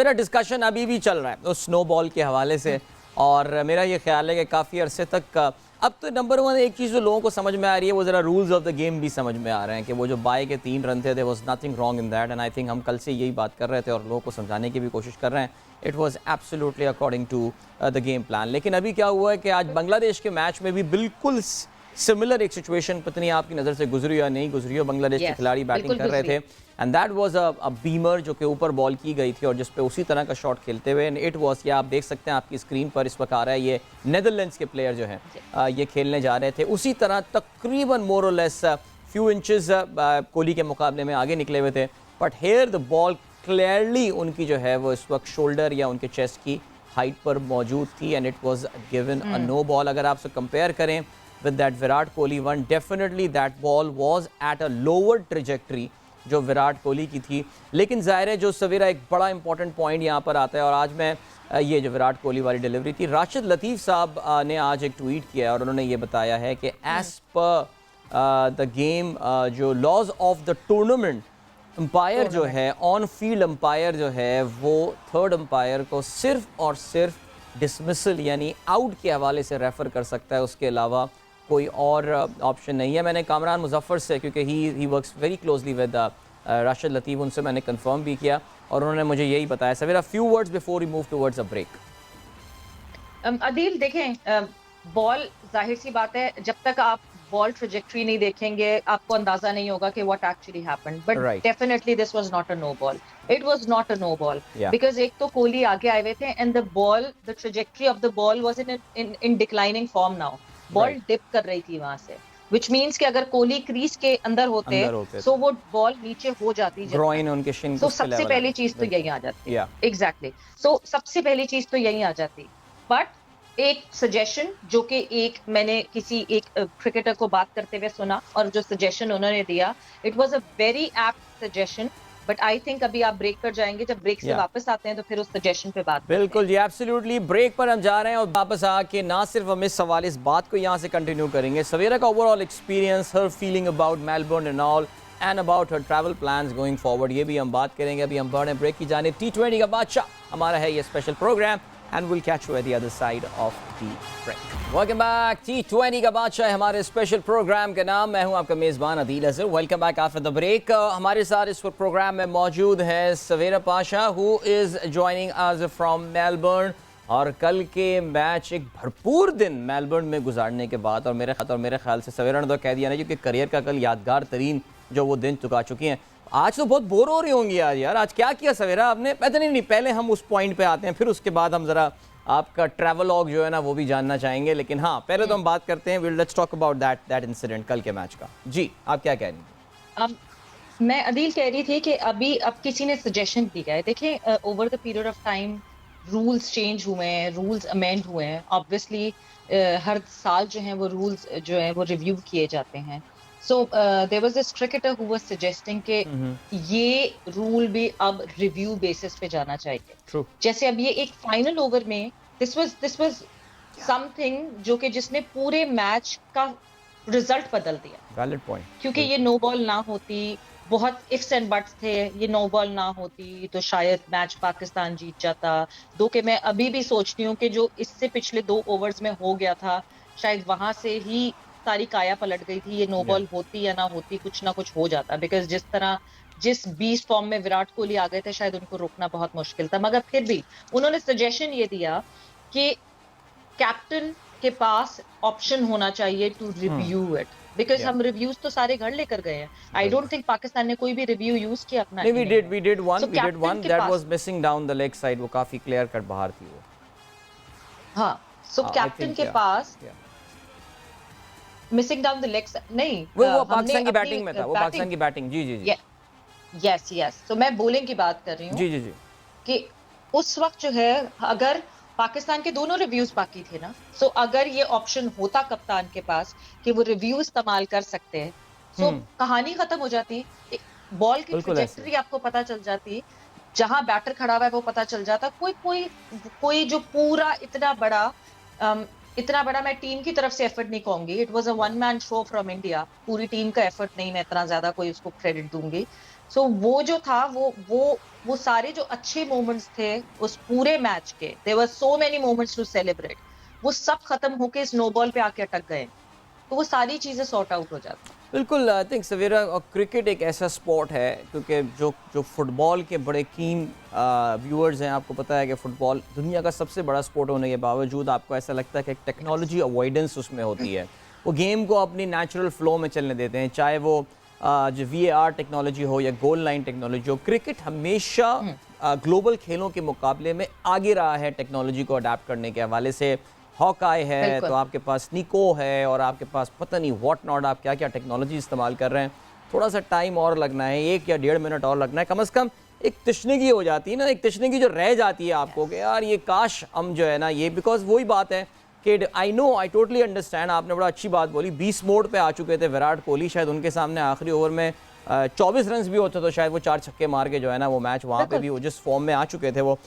मेरा डिस्कशन अभी भी चल रहा है उस स्नो बॉल के हवाले से, और मेरा ये ख्याल है कि काफ़ी अरसे तक अब तो नंबर वन एक चीज़ जो लोगों को समझ में आ रही है वो ज़रा रूल्स ऑफ द गेम भी समझ में आ रहे हैं कि वो जो बाय के 3 रन थे was nothing wrong in that, and I think हम कल से यही बात कर रहे थे और लोगों को समझाने की भी कोशिश कर रहे हैं। It was absolutely according to the game plan. लेकिन अभी क्या हुआ है कि आज बांग्लादेश के मैच में भी बिल्कुल सिमिलर एक सिचुएशन, पता नहीं आपकी नज़र से गुजरी या नहीं गुजरी हो, बांग्लादेश के खिलाड़ी बैटिंग कर रहे थे and that was a Beamer जो कि ऊपर बॉल की गई थी और जिस पे उसी तरह का शॉट खेलते हुए इट वाज, या आप देख सकते हैं आपकी स्क्रीन पर इस वक्त आ रहा है, ये नेदरलैंड्स के प्लेयर जो हैं ये खेलने जा रहे थे उसी तरह तकरीबन मोर और लेस फ्यू इंचेस कोहली के मुकाबले में आगे निकले हुए थे, but here the ball clearly उनकी जो है वो इस वक्त शोल्डर या उनके चेस्ट की हाइट पर मौजूद थी and it was given a no ball. अगर आप उससे कंपेयर करें with that Virat Kohli one, definitely that ball was at a lower trajectory जो विराट कोहली की थी। लेकिन ज़ाहिर है जो सवेरा एक बड़ा इंपॉर्टेंट पॉइंट यहाँ पर आता है, और आज मैं ये जो विराट कोहली वाली डिलीवरी थी, राशिद लतीफ़ साहब ने आज एक ट्वीट किया है और उन्होंने ये बताया है कि एज़ पर द गेम जो laws of the tournament, umpire जो है ऑन फील्ड अंपायर जो है वो थर्ड अंपायर को सिर्फ और सिर्फ डिसमिसल यानी आउट के हवाले से रेफ़र कर सकता है, उसके अलावा कोई और ऑप्शन नहीं है। मैंने कामरान मुजफ्फर से, क्योंकि he works very closely with Rashid Latif, उनसे मैंने कंफर्म भी किया और उन्होंने मुझे यही बताया। Savera few words before we move towards a break. Adeel देखें, बॉल जाहिर सी बात है जब तक आप बॉल ट्रेजेक्टरी नहीं देखेंगे आपको अंदाजा नहीं होगा कि what actually happened, but definitely this was not a no ball, it was not a no ball because एक तो कोहली आगे आए हुए थे and the ball, the trajectory of the ball was in declining form now, ball dip कर रही थी वहां से, व्हिच मींस कि अगर कोहली क्रीज के अंदर होते सो वो बॉल नीचे हो जाती, ग्रोइन उनके शिन को सबसे पहली चीज तो यही आ जाती है। एग्जैक्टली, सो सबसे पहली चीज तो यही आ जाती। बट एक सजेशन जो कि मैंने किसी एक क्रिकेटर को बात करते हुए सुना और जो सजेशन उन्होंने दिया, it was a very apt suggestion, but I think अभी आप ब्रेक पर जाएंगे, जब ब्रेक से वापस आते हैं तो फिर उस सजेशन पे बात बिल्कुल जी, एब्सोल्युटली ब्रेक पर हम जा रहे हैं और वापस आके ना सिर्फ हम इस सवाल इस बात को यहाँ से कंटिन्यू करेंगे, सवेरा का overall experience, her feeling about Melbourne and all and about her travel plans going forward, ये भी हम बात करेंगे। अभी हम बढ़े ब्रेक की जाने, T20 का बादशाह हमारा है ये special programme and we'll catch you at the other side of the break. Welcome back, T20 का बादशाह है हमारे स्पेशल प्रोग्राम का नाम, मैं हूं आपका मेज़बान Adeel Azhar. Welcome back after the break. हमारे साथ इस प्रोग्राम में मौजूद है Savera Pasha who is joining us from Melbourne, और कल के मैच एक भरपूर दिन मेलबर्न में गुजारने के बाद, और मेरे ख्याल से सवेरा ने तो कह दिया ना क्योंकि करियर का कल यादगार तरीन जो वो दिन चुका चुकी हैं। आज तो बहुत बोर हो रही होंगी आज यार, आज क्या किया सवेरा आपने? पता नहीं, पहले हम उस पॉइंट पे आते हैं, फिर उसके बाद हम जरा आपका ट्रैवलॉग जो है ना वो भी जानना चाहेंगे, लेकिन हाँ पहले तो हम बात करते हैं, let's talk about that incident कल के मैच का। जी आप क्या कह रही थी? मैं अदील कह रही थी कि अब किसी ने सजेशन दिया है, देखें over the period of time rules change हुए हैं, रूल्स अमेंड हुए हैं, ऑब्वियसली हर साल जो है वो रूल्स जो है वो रिव्यू किए जाते हैं। So there was this cricketer who was suggesting कि ये रूल भी अब रिव्यू बेसिस पे जाना चाहिए। True. जैसे अब ये एक फाइनल ओवर में this was something जो कि जिसने पूरे मैच का रिजल्ट बदल दिया। Valid point. क्योंकि ये नो बॉल ना होती, बहुत इफ्स एंड बट्स थे, ये नो बॉल ना होती तो शायद मैच पाकिस्तान जीत जाता। दो कि मैं अभी भी सोचती हूँ कि जो इससे पिछले 2 ओवर्स में हो गया था, शायद वहां से ही सारी काया पलट गई थी, ये नो बॉल होती या ना होती कुछ ना कुछ हो जाता, बिकॉज जिस बीस्ट फॉर्म में विराट कोहली आ गए थे शायद उनको रोकना बहुत मुश्किल था। मगर फिर भी उन्होंने सजेशन ये दिया कि कैप्टन के पास ऑप्शन होना चाहिए टू रिव्यू इट, बिकॉज हम रिव्यूज तो सारे घर लेकर गए हैं। आई डोंट थिंक पाकिस्तान ने कोई भी रिव्यू यूज किया अपना। नहीं, we did one that was missing down the leg side, वो काफी क्लियर कट बाहर थी वो। हाँ, सो कैप्टन के पास मिसिंग डाउन द लेग्स नहीं, वो पाकिस्तान की बैटिंग में था, वो पाकिस्तान की बैटिंग। जी जी जी, यस तो मैं बॉलिंग की बात कर रही हूँ। जी जी जी, कि उस वक्त जो है अगर पाकिस्तान के दोनों रिव्यूज बाकी थे ना, सो अगर ये ऑप्शन होता कप्तान के पास कि वो रिव्यू इस्तेमाल कर सकते हैं, सो कहानी खत्म हो जाती, बॉल की ट्रैजेक्टरी आपको पता चल जाती, जहां बैटर खड़ा हुआ है वो पता चल जाता। कोई जो पूरा इतना बड़ा मैं टीम की तरफ से एफर्ट नहीं कहूंगी, it was a one man show from India, पूरी टीम का एफर्ट नहीं, मैं इतना ज्यादा कोई उसको क्रेडिट दूंगी। सो वो जो था वो सारे जो अच्छे मोमेंट्स थे उस पूरे मैच के, there were so many moments to celebrate, वो सब खत्म होके स्नोबॉल पे आके अटक गए, तो वो सारी चीजें सॉर्ट आउट हो जाती। बिल्कुल। आई थिंक सवेरा क्रिकेट एक ऐसा स्पोर्ट है क्योंकि जो जो फुटबॉल के बड़े कीन व्यूअर्स हैं, आपको पता है कि फ़ुटबॉल दुनिया का सबसे बड़ा स्पोर्ट होने के बावजूद आपको ऐसा लगता है कि एक टेक्नोलॉजी अवॉइडेंस उसमें होती है। वो गेम को अपनी नेचुरल फ्लो में चलने देते हैं, चाहे वो जो VAR टेक्नोलॉजी हो या गोल लाइन टेक्नोलॉजी हो। क्रिकेट हमेशा ग्लोबल खेलों के मुकाबले में आगे रहा है टेक्नोलॉजी को अडाप्ट करने के हवाले से। हॉकाई है बिल्कुल। तो आपके पास निको है और आपके पास पता नहीं व्हाट नॉट, आप क्या क्या टेक्नोलॉजी इस्तेमाल कर रहे हैं। थोड़ा सा टाइम और लगना है, 1 या 1.5 मिनट और लगना है कम से कम। एक तशनगी हो जाती है ना, एक तशनगी जो रह जाती है आपको कि यार ये काश हम जो है ना ये, बिकॉज वही बात है कि I know, I totally understand, आपने बड़ा अच्छी बात बोली। 20 मोड पे आ चुके थे विराट कोहली, शायद उनके सामने आखिरी ओवर में 24 रन भी होते तो शायद वो 4 छक्के मार के जो है ना वो मैच वहाँ पे भी वो जिस फॉर्म में आ चुके थे वो